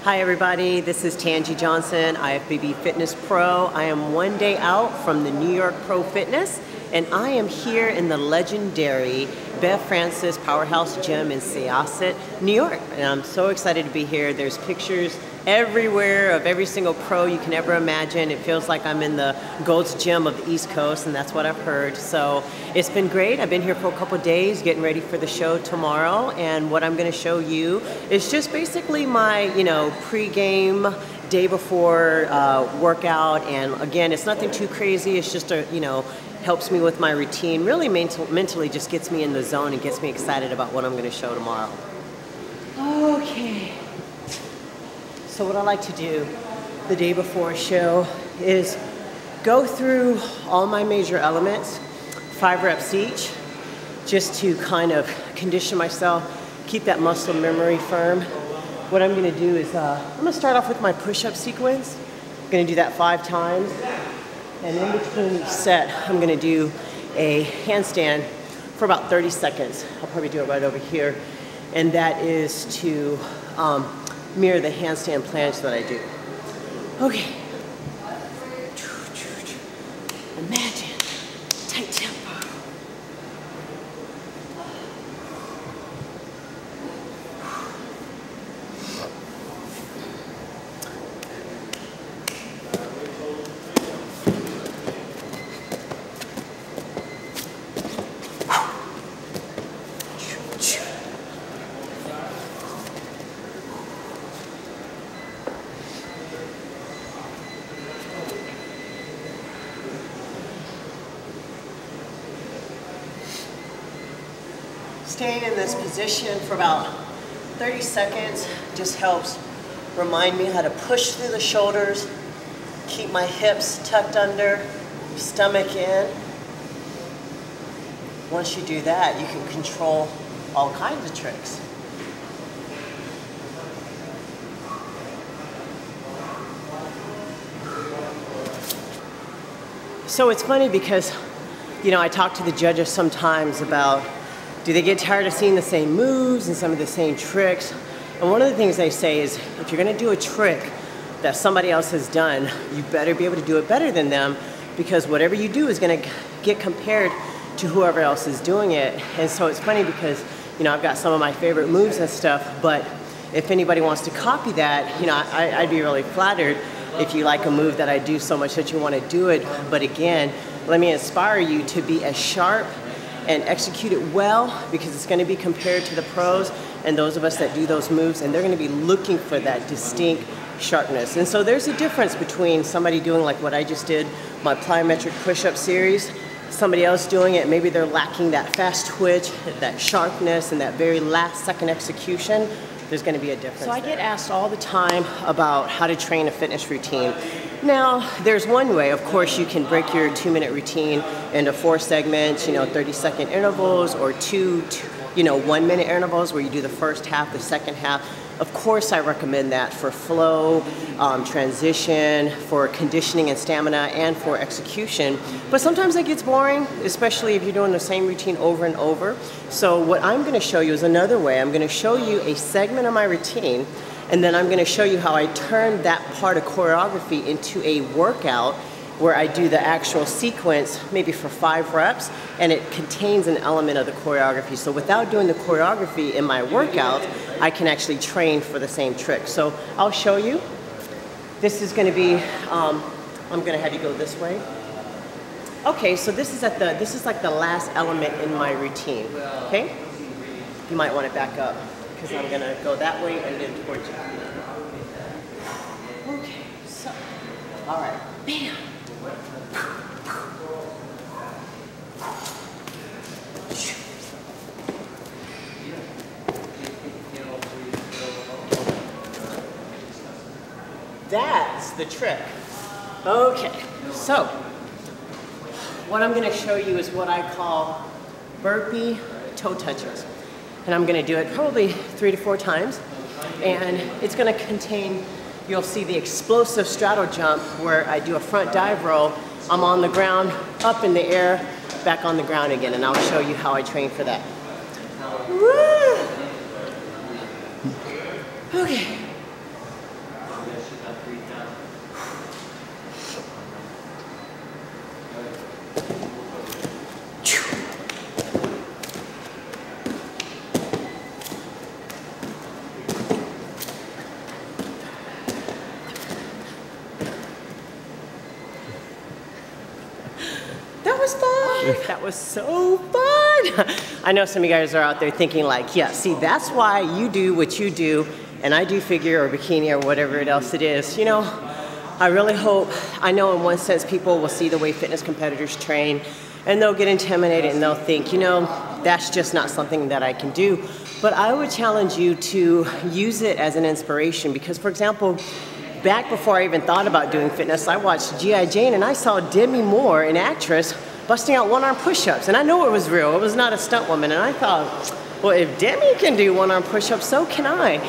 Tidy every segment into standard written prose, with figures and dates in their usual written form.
Hi everybody, this is Tanji Johnson, IFBB Fitness Pro. I am one day out from the New York Pro Fitness, and I am here in the legendary Bev Francis Powerhouse Gym in Syosset, New York. And I'm so excited to be here. There's pictures everywhere of every single pro you can ever imagine. It feels like I'm in the Gold's Gym of the East Coast, and that's what I've heard. So it's been great. I've been here for a couple days getting ready for the show tomorrow, and what I'm going to show you is just basically my, pre-game, day before workout. And again, it's nothing too crazy. It's just a, helps me with my routine. Really mentally just gets me in the zone and gets me excited about what I'm going to show tomorrow. Okay. So what I like to do the day before a show is go through all my major elements, 5 reps each, just to kind of condition myself, keep that muscle memory firm. What I'm going to do is I'm going to start off with my push-up sequence. I'm going to do that 5 times. And in between each set, I'm going to do a handstand for about 30 seconds. I'll probably do it right over here. And that is to mirror the handstand planche that I do. Okay. Imagine tight tempo. Staying in this position for about 30 seconds just helps remind me how to push through the shoulders, keep my hips tucked under, stomach in. Once you do that, you can control all kinds of tricks. So it's funny because, I talk to the judges sometimes about, do they get tired of seeing the same moves and some of the same tricks? And one of the things they say is, if you're gonna do a trick that somebody else has done, you better be able to do it better than them, because whatever you do is gonna get compared to whoever else is doing it. And so it's funny because, I've got some of my favorite moves and stuff, but if anybody wants to copy that, I'd be really flattered if you like a move that I do so much that you wanna do it. But again, let me inspire you to be as sharp and execute it well, because it's going to be compared to the pros and those of us that do those moves, and they're going to be looking for that distinct sharpness. And so there's a difference between somebody doing like what I just did, my plyometric push-up series, somebody else doing it, maybe they're lacking that fast twitch, that sharpness, and that very last second execution. There's going to be a difference. So I get asked all the time about how to train a fitness routine. Now, there's one way. Of course, you can break your 2-minute routine into 4 segments, 30-second intervals, or 2 1-minute intervals where you do the first half, the second half. Of course, I recommend that for flow, transition, for conditioning and stamina, and for execution. But sometimes it gets boring, especially if you're doing the same routine over and over. So what I'm going to show you is another way. I'm going to show you a segment of my routine, and then I'm going to show you how I turn that part of choreography into a workout where I do the actual sequence, maybe for 5 reps, and it contains an element of the choreography. So without doing the choreography in my workout, I can actually train for the same trick. So I'll show you. This is going to be, I'm going to have you go this way. Okay, so this is like the last element in my routine. Okay, you might want to back up, because I'm going to go that way and then towards you. Okay, so, all right, bam. That's the trick. Okay, so what I'm going to show you is what I call burpee toe touches. And I'm going to do it probably 3 to 4 times. And it's going to contain, you'll see the explosive straddle jump where I do a front dive roll. I'm on the ground, up in the air, back on the ground again. And I'll show you how I train for that. Woo! Okay. stuff. That was so fun. I know some of you guys are out there thinking like, yeah, see, that's why you do what you do, and I do figure or bikini or whatever else it is. You know, I really hope, I know in one sense people will see the way fitness competitors train, and they'll get intimidated and they'll think, you know, that's just not something that I can do. But I would challenge you to use it as an inspiration because, for example, back before I even thought about doing fitness, I watched G.I. Jane and I saw Demi Moore, an actress, busting out one-arm push-ups. And I know it was real, it was not a stunt woman. And I thought, well, if Demi can do one-arm push-ups, so can I.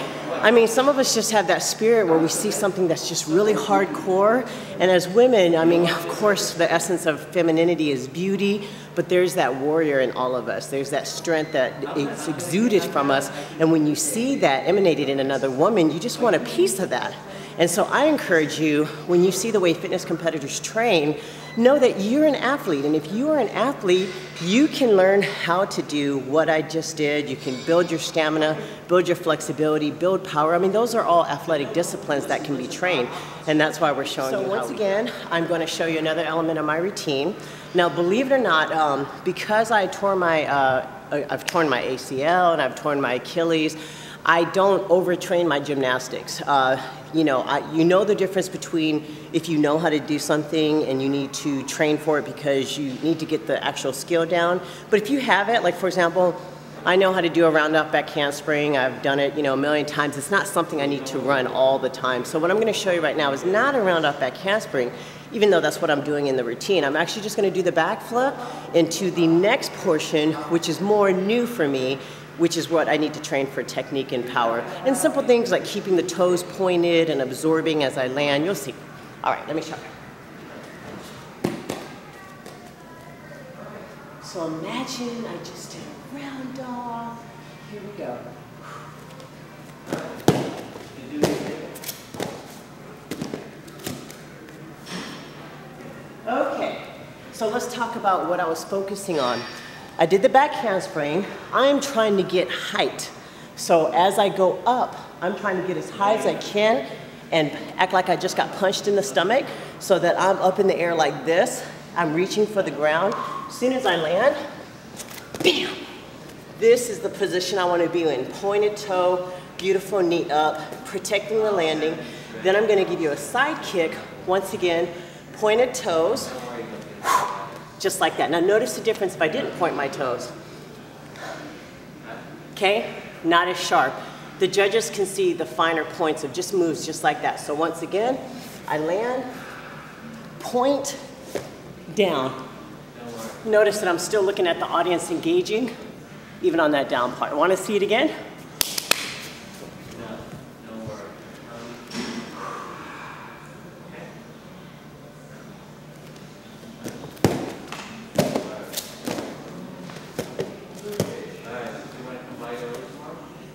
I mean, some of us just have that spirit where we see something that's just really hardcore. And as women, I mean, of course, the essence of femininity is beauty, but there's that warrior in all of us. There's that strength that it's exuded from us. And when you see that emanated in another woman, you just want a piece of that. And so I encourage you, when you see the way fitness competitors train, know that you're an athlete. And if you are an athlete, you can learn how to do what I just did. You can build your stamina, build your flexibility, build power. I mean, those are all athletic disciplines that can be trained. And that's why we're showing you. So once again, I'm going to show you another element of my routine. Now, believe it or not, because I've torn my ACL and I've torn my Achilles, I don't overtrain my gymnastics. You know the difference between if you know how to do something and you need to train for it because you need to get the actual skill down. But if you have it, like for example, I know how to do a round off back handspring. I've done it, a million times. It's not something I need to run all the time. So what I'm going to show you right now is not a round off back handspring, even though that's what I'm doing in the routine. I'm actually just going to do the back flip into the next portion, which is more new for me, which is what I need to train for technique and power. And simple things like keeping the toes pointed and absorbing as I land. You'll see. All right, let me show you. So imagine I just did a round off. Here we go. Okay, so let's talk about what I was focusing on. I did the back handspring. I'm trying to get height. So as I go up, I'm trying to get as high as I can and act like I just got punched in the stomach so that I'm up in the air like this. I'm reaching for the ground. As soon as I land, bam! This is the position I want to be in. Pointed toe, beautiful knee up, protecting the landing. Then I'm going to give you a side kick. Once again, pointed toes. Just like that. Now notice the difference if I didn't point my toes. Okay? Not as sharp. The judges can see the finer points of just moves just like that. So once again, I land, point, down. Notice that I'm still looking at the audience engaging, even on that down part. Want to see it again?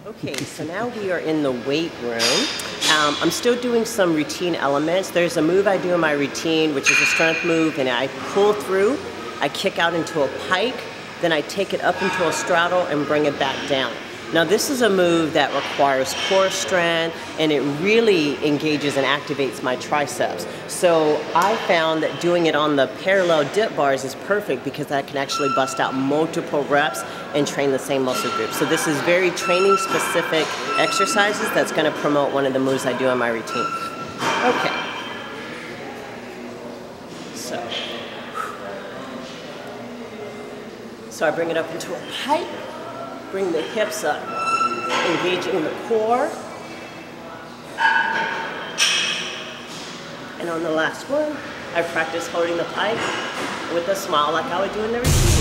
Okay, so now we are in the weight room. I'm still doing some routine elements. There's a move I do in my routine, which is a strength move, and I pull through, I kick out into a pike, then I take it up into a straddle and bring it back down. Now this is a move that requires core strength, and it really engages and activates my triceps. So I found that doing it on the parallel dip bars is perfect because I can actually bust out multiple reps and train the same muscle group. So this is very training specific exercises that's going to promote one of the moves I do in my routine. Okay. So I bring it up into a pike. Bring the hips up, engaging the core. And on the last one, I practice holding the pike with a smile like I would do in the routine.